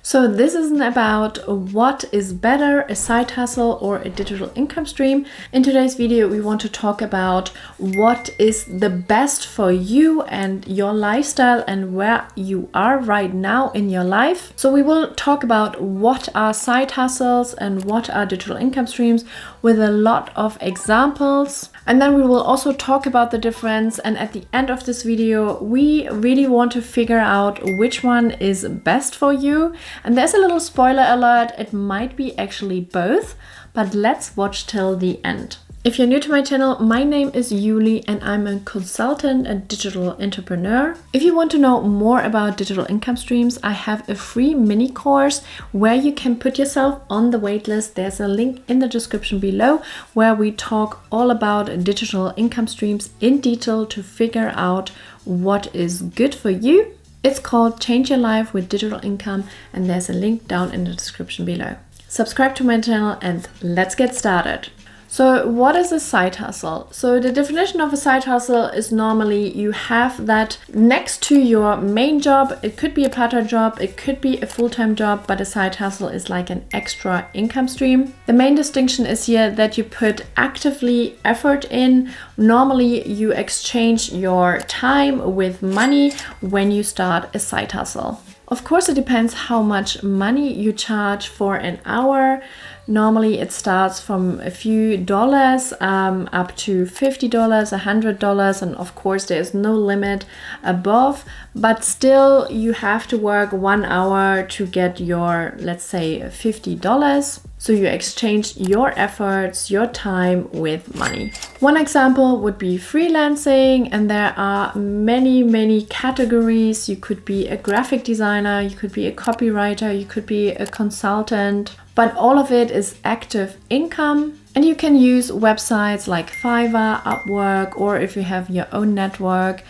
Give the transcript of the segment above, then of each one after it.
So this isn't about what is better, a side hustle or a digital income stream. In today's video, we want to talk about what is the best for you and your lifestyle and where you are right now in your life. So we will talk about what are side hustles and what are digital income streams with a lot of examples. And then we will also talk about the difference. And at the end of this video, we really want to figure out which one is best for you. And there's a little spoiler alert, it might be actually both, but let's watch till the end. If you're new to my channel, my name is Yuli and I'm a consultant and digital entrepreneur. If you want to know more about digital income streams, I have a free mini course where you can put yourself on the waitlist. There's a link in the description below where we talk all about digital income streams in detail to figure out what is good for you. It's called Change Your Life with Digital Income, and there's a link down in the description below. Subscribe to my channel and let's get started. So what is a side hustle? So the definition of a side hustle is normally you have that next to your main job. It could be a part-time job, it could be a full-time job, but a side hustle is like an extra income stream. The main distinction is here that you put actively effort in. Normally you exchange your time with money when you start a side hustle. Of course, it depends how much money you charge for an hour. Normally it starts from a few dollars up to $50, $100, and of course there's no limit above, but still you have to work 1 hour to get your, let's say, $50. So you exchange your efforts, your time with money. One example would be freelancing, and there are many categories. You could be a graphic designer, you could be a copywriter, you could be a consultant, but all of it is active income. And you can use websites like Fiverr, Upwork, or if you have your own network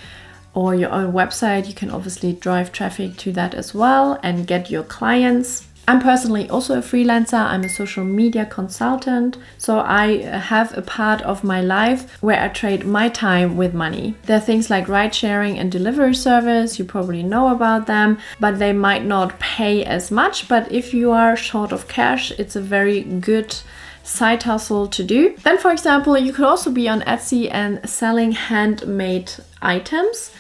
or your own website, you can obviously drive traffic to that as well and get your clients. I'm personally also a freelancer. I'm a social media consultant. So I have a part of my life where I trade my time with money. There are things like ride sharing and delivery service. You probably know about them, but they might not pay as much. But if you are short of cash, it's a very good side hustle to do. Then, for example, you could also be on Etsy and selling handmade items.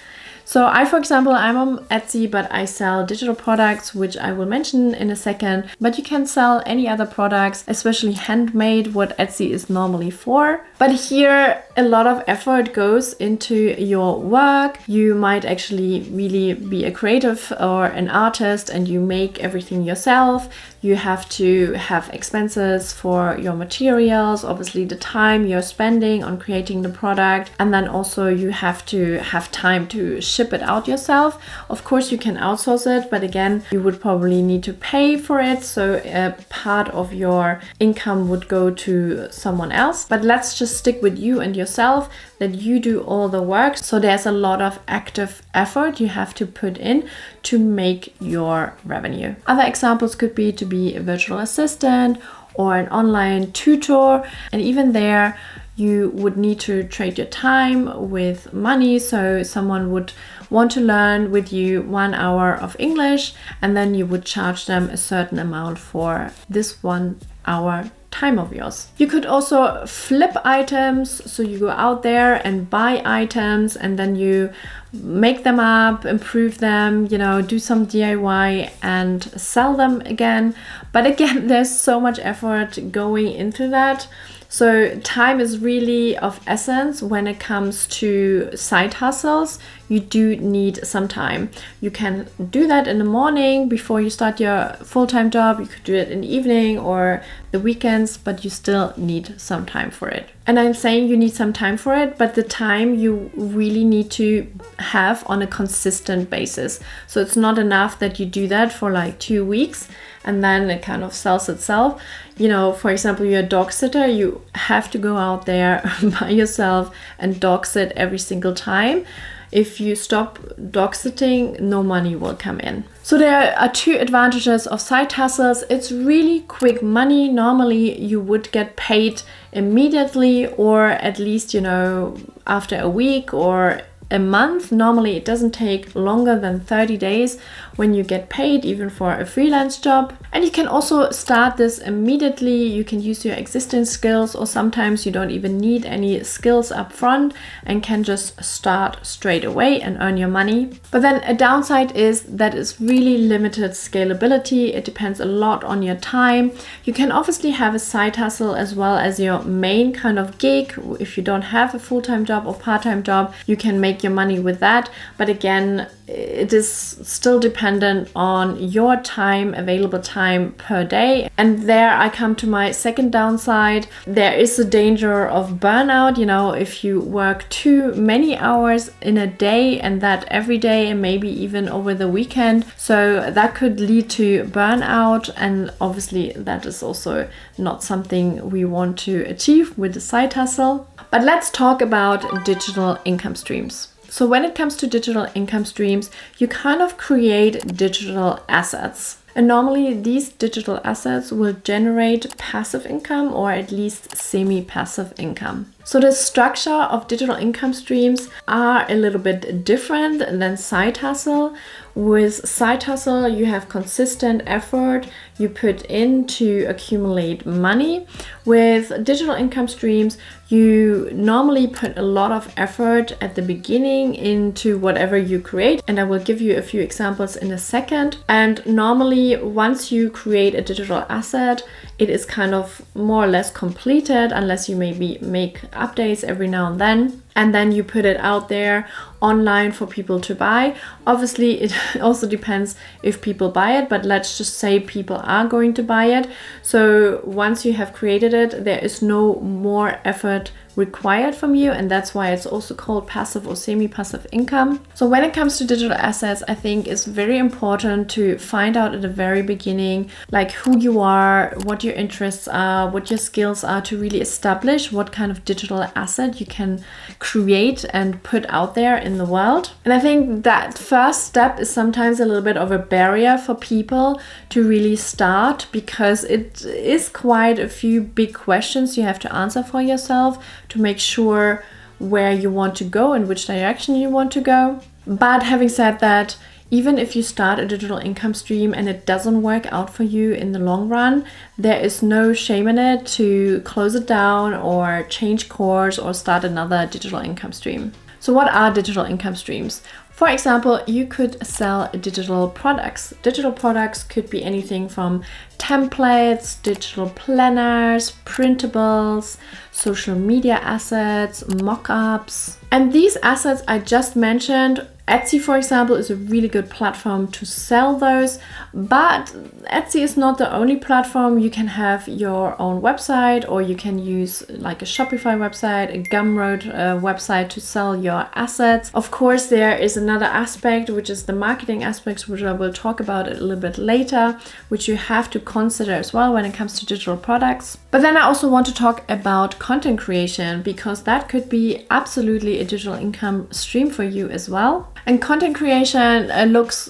So for example, I'm on Etsy, but I sell digital products, which I will mention in a second, but you can sell any other products, especially handmade, what Etsy is normally for. But here, a lot of effort goes into your work. You might actually really be a creative or an artist and you make everything yourself. You have to have expenses for your materials, obviously the time you're spending on creating the product, and then also you have to have time to ship it out yourself. Of course, you can outsource it, but again, you would probably need to pay for it. So a part of your income would go to someone else. But let's just stick with you and yourself, that you do all the work. So there's a lot of active effort you have to put in to make your revenue. Other examples could be to be a virtual assistant or an online tutor. And even there, you would need to trade your time with money. So someone would want to learn with you 1 hour of English, and then you would charge them a certain amount for this 1 hour time of yours. You could also flip items. So you go out there and buy items and then you make them up, improve them, do some DIY and sell them again. But again, there's so much effort going into that. So time is really of essence when it comes to side hustles. You do need some time. You can do that in the morning before you start your full-time job. You could do it in the evening or the weekends, but you still need some time for it. And I'm saying you need some time for it, but the time you really need to have on a consistent basis. So it's not enough that you do that for like 2 weeks and then it kind of sells itself. For example, you're a dog sitter, you have to go out there by yourself and dog sit every single time. If you stop dog sitting, no money will come in. So there are two advantages of side hustles. It's really quick money. Normally you would get paid immediately or at least, after a week or a month. Normally it doesn't take longer than 30 days when you get paid, even for a freelance job. And you can also start this immediately. You can use your existing skills, or sometimes you don't even need any skills up front and can just start straight away and earn your money. But then a downside is that it's really limited scalability. It depends a lot on your time. You can obviously have a side hustle as well as your main kind of gig. If you don't have a full-time job or part-time job, you can make your money with that. But again, it is still dependent on your time, available time per day. And there I come to my second downside. There is a danger of burnout, if you work too many hours in a day, and that every day and maybe even over the weekend. So that could lead to burnout, and obviously that is also not something we want to achieve with the side hustle. But let's talk about digital income streams. So when it comes to digital income streams, you kind of create digital assets. And normally these digital assets will generate passive income, or at least semi-passive income. So the structure of digital income streams are a little bit different than side hustle. With side hustle, you have consistent effort you put in to accumulate money. With digital income streams, you normally put a lot of effort at the beginning into whatever you create. And I will give you a few examples in a second. And normally, once you create a digital asset, it is kind of more or less completed, unless you maybe make updates every now and then. And then you put it out there online for people to buy. Obviously, it also depends if people buy it, but let's just say people are going to buy it. So once you have created it, there is no more effort required from you, and that's why it's also called passive or semi-passive income. So when it comes to digital assets, I think it's very important to find out at the very beginning, like who you are, what your interests are, what your skills are, to really establish what kind of digital asset you can create and put out there in the world. And I think that first step is sometimes a little bit of a barrier for people to really start, because it is quite a few big questions you have to answer for yourself to make sure where you want to go and which direction you want to go. But having said that, even if you start a digital income stream and it doesn't work out for you in the long run, there is no shame in it to close it down or change course or start another digital income stream. So what are digital income streams? For example, you could sell digital products. Digital products could be anything from templates, digital planners, printables, social media assets, mock-ups. And these assets I just mentioned, Etsy, for example, is a really good platform to sell those, but Etsy is not the only platform. You can have your own website, or you can use like a Shopify website, a Gumroad website to sell your assets. Of course, there is another aspect, which is the marketing aspects, which I will talk about a little bit later, which you have to consider as well when it comes to digital products. But then I also want to talk about content creation, because that could be absolutely a digital income stream for you as well. And content creation looks,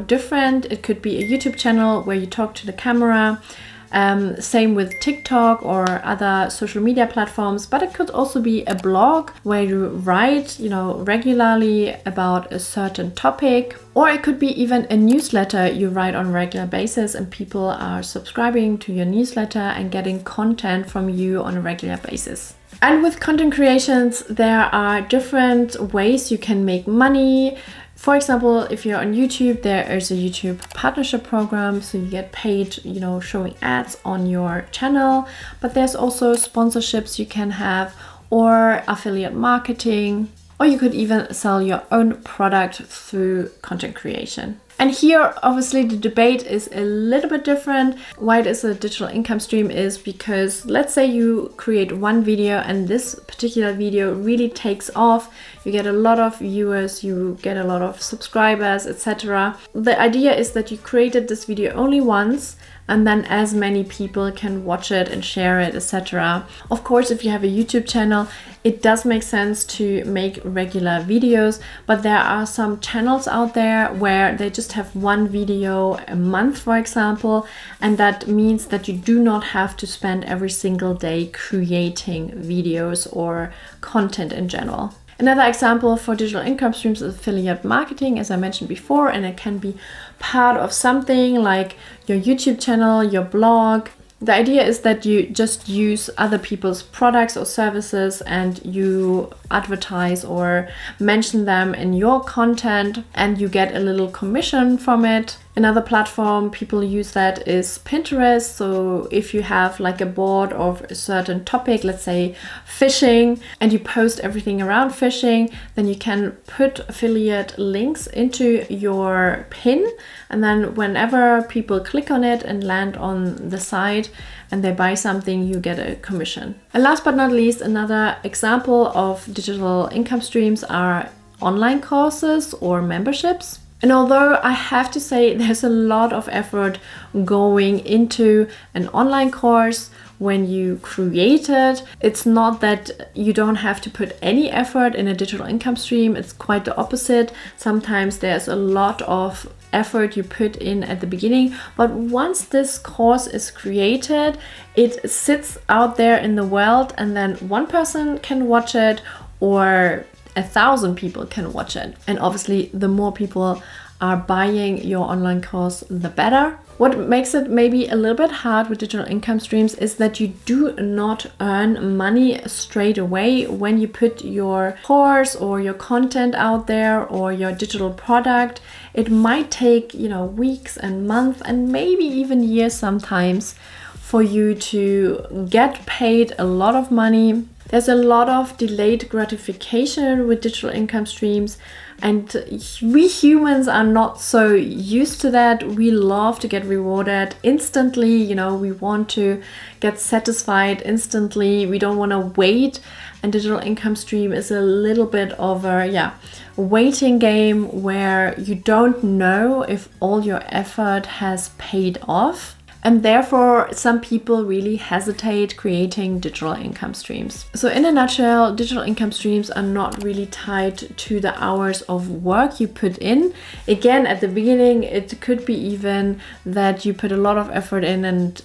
different. It could be a YouTube channel where you talk to the camera. Same with TikTok or other social media platforms, but it could also be a blog where you write, regularly about a certain topic, or it could be even a newsletter you write on a regular basis and people are subscribing to your newsletter and getting content from you on a regular basis. And with content creations, there are different ways you can make money. For example, if you're on YouTube, there is a YouTube partnership program, so you get paid, showing ads on your channel. But there's also sponsorships you can have, or affiliate marketing, or you could even sell your own product through content creation. And here, obviously, the debate is a little bit different. Why it is a digital income stream is because let's say you create one video and this particular video really takes off. You get a lot of viewers, you get a lot of subscribers, etc. The idea is that you created this video only once, and then as many people can watch it and share it, etc. Of course, if you have a YouTube channel, it does make sense to make regular videos, but there are some channels out there where they just have one video a month, for example, and that means that you do not have to spend every single day creating videos or content in general. Another example for digital income streams is affiliate marketing, as I mentioned before, and it can be part of something like your YouTube channel, your blog. The idea is that you just use other people's products or services and you advertise or mention them in your content and you get a little commission from it. Another platform people use that is Pinterest. So if you have like a board of a certain topic, let's say fishing, and you post everything around fishing, then you can put affiliate links into your pin. And then whenever people click on it and land on the site and they buy something, you get a commission. And last but not least, another example of digital income streams are online courses or memberships. And although I have to say there's a lot of effort going into an online course when you create it, it's not that you don't have to put any effort in a digital income stream. It's quite the opposite. Sometimes there's a lot of effort you put in at the beginning, but once this course is created, it sits out there in the world and then one person can watch it or 1,000 people can watch it. And obviously the more people are buying your online course, the better. What makes it maybe a little bit hard with digital income streams is that you do not earn money straight away when you put your course or your content out there or your digital product. It might take, weeks and months and maybe even years sometimes for you to get paid a lot of money. There's a lot of delayed gratification with digital income streams, and we humans are not so used to that. We love to get rewarded instantly. We want to get satisfied instantly. We don't want to wait. And digital income stream is a little bit of a waiting game where you don't know if all your effort has paid off. And therefore, some people really hesitate creating digital income streams. So in a nutshell, digital income streams are not really tied to the hours of work you put in. Again, at the beginning, it could be even that you put a lot of effort in and,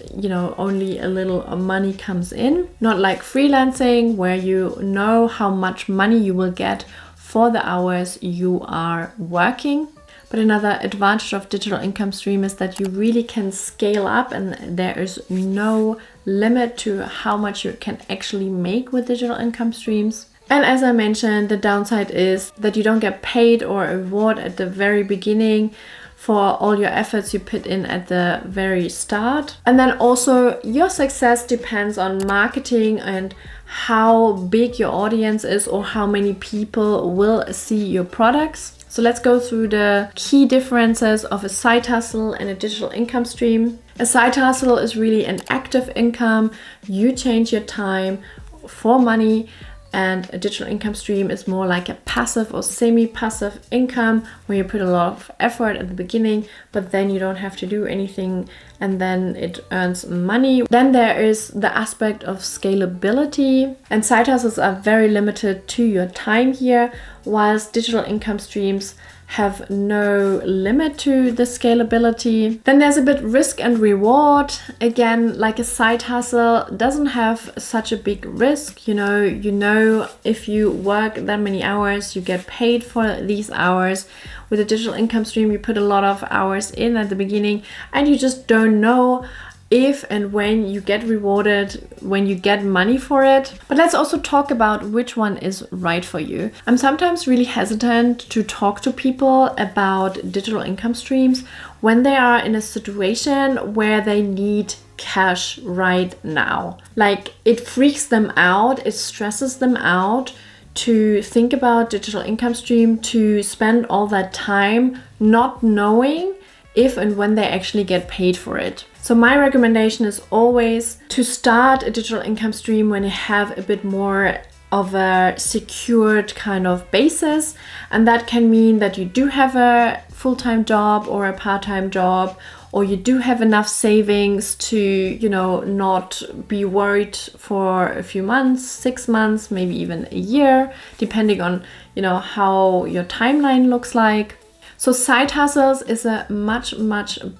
only a little money comes in. Not like freelancing, where you know how much money you will get for the hours you are working. But another advantage of digital income stream is that you really can scale up and there is no limit to how much you can actually make with digital income streams. And as I mentioned, the downside is that you don't get paid or a reward at the very beginning for all your efforts you put in at the very start. And then also your success depends on marketing and how big your audience is or how many people will see your products. So let's go through the key differences of a side hustle and a digital income stream. A side hustle is really an active income. You change your time for money, and a digital income stream is more like a passive or semi-passive income where you put a lot of effort at the beginning, but then you don't have to do anything and then it earns money. Then there is the aspect of scalability, and side hustles are very limited to your time here, whilst digital income streams have no limit to the scalability. Then there's a bit risk and reward. Again, like a side hustle doesn't have such a big risk. You know if you work that many hours, you get paid for these hours. With a digital income stream, you put a lot of hours in at the beginning and you just don't know if and when you get rewarded, when you get money for it. But let's also talk about which one is right for you. I'm sometimes really hesitant to talk to people about digital income streams when they are in a situation where they need cash right now. Like, it freaks them out, it stresses them out to think about digital income stream, to spend all that time not knowing if and when they actually get paid for it. So my recommendation is always to start a digital income stream when you have a bit more of a secured kind of basis. And that can mean that you do have a full-time job or a part-time job, or you do have enough savings to, not be worried for a few months, 6 months, maybe even a year, depending on, how your timeline looks like. So side hustles is a much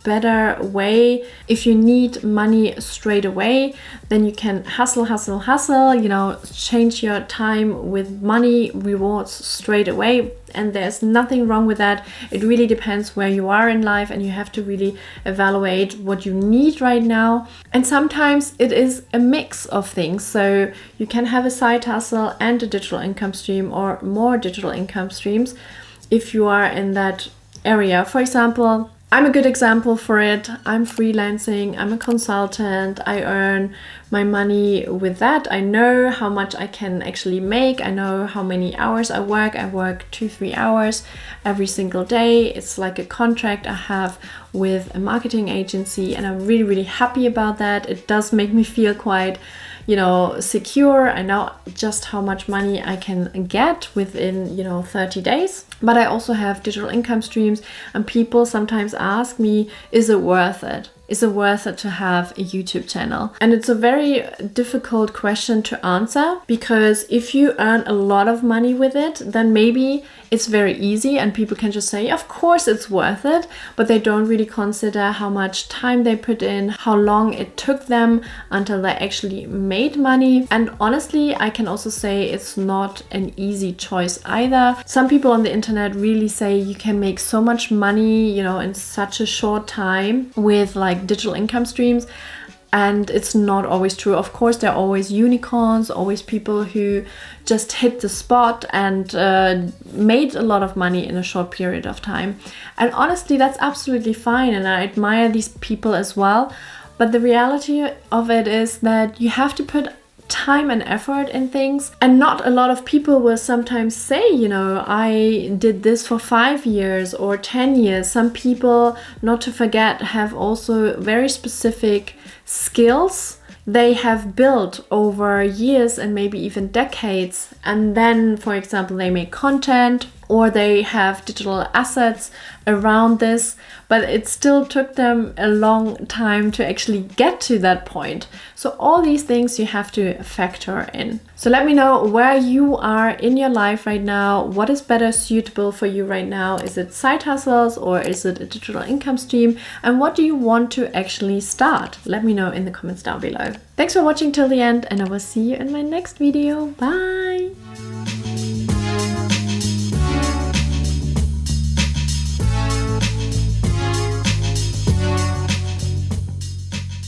better way. If you need money straight away, then you can hustle, you know, change your time with money rewards straight away. And there's nothing wrong with that. It really depends where you are in life, and you have to really evaluate what you need right now. And sometimes it is a mix of things. So you can have a side hustle and a digital income stream, or more digital income streams if you are in that area. For example, I'm a good example for it. I'm freelancing, I'm a consultant, I earn my money with that. I know how much I can actually make. I know how many hours I work. I work 2-3 hours every single day. It's like a contract I have with a marketing agency, and I'm really happy about that. It does make me feel quite, you know, secure. I know just how much money I can get within, you know, 30 days. But I also have digital income streams, and people sometimes ask me, is it worth it? Is it worth it to have a YouTube channel? And it's a very difficult question to answer, because if you earn a lot of money with it, then maybe it's very easy and people can just say, of course it's worth it, but they don't really consider how much time they put in, how long it took them until they actually made money. And honestly, I can also say it's not an easy choice either. Some people on the internet really say you can make so much money, you know, in such a short time with like digital income streams. And it's not always true. Of course, there are always unicorns, always people who just hit the spot and made a lot of money in a short period of time. And honestly, that's absolutely fine. And I admire these people as well. But the reality of it is that you have to put time and effort in things. And not a lot of people will sometimes say, you know, I did this for 5 years or 10 years. Some people, not to forget, have also very specific skills they have built over years and maybe even decades. And then, for example, they make content or they have digital assets around this, but it still took them a long time to actually get to that point. So all these things you have to factor in. So let me know where you are in your life right now. What is better suitable for you right now? Is it side hustles or is it a digital income stream? And what do you want to actually start? Let me know in the comments down below. Thanks for watching till the end, and I will see you in my next video. Bye!